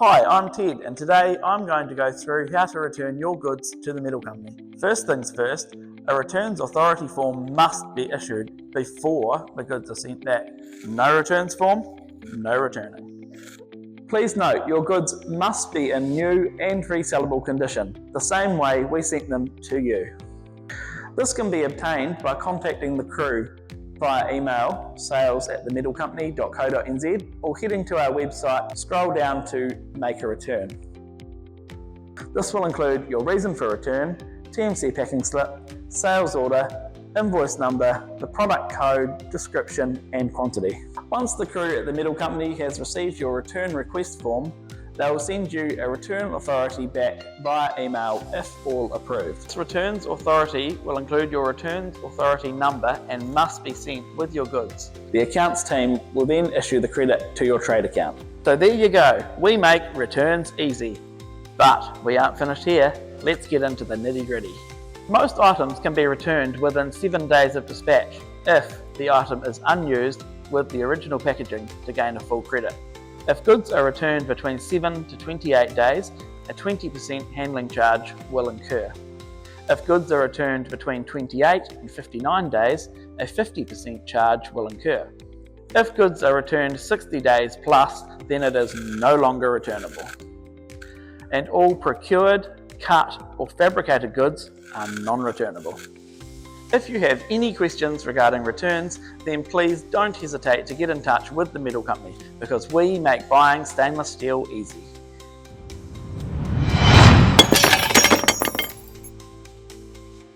Hi, I'm Ted, and today I'm going to go through how to return your goods to the Metal Company. First things first, a returns authority form must be issued before the goods are sent back. No returns form, no returning. Please note, your goods must be in new and resellable condition, the same way we sent them to you. This can be obtained by contacting the crew via email sales@themetalcompany.co.nz or heading to our website, scroll down to make a return. This will include your reason for return, TMC packing slip, sales order, invoice number, the product code, description and quantity. Once the crew at the Metal Company has received your return request form, they will send you a return authority back via email if all approved. This returns authority will include your returns authority number and must be sent with your goods. The accounts team will then issue the credit to your trade account. So there you go, we make returns easy. But we aren't finished here, let's get into the nitty-gritty. Most items can be returned within 7 days of dispatch if the item is unused with the original packaging to gain a full credit. If goods are returned between 7 to 28 days, a 20% handling charge will incur. If goods are returned between 28 and 59 days, a 50% charge will incur. If goods are returned 60 days plus, then it is no longer returnable. And all procured, cut or fabricated goods are non-returnable. If you have any questions regarding returns, then please don't hesitate to get in touch with the Metal Company because we make buying stainless steel easy.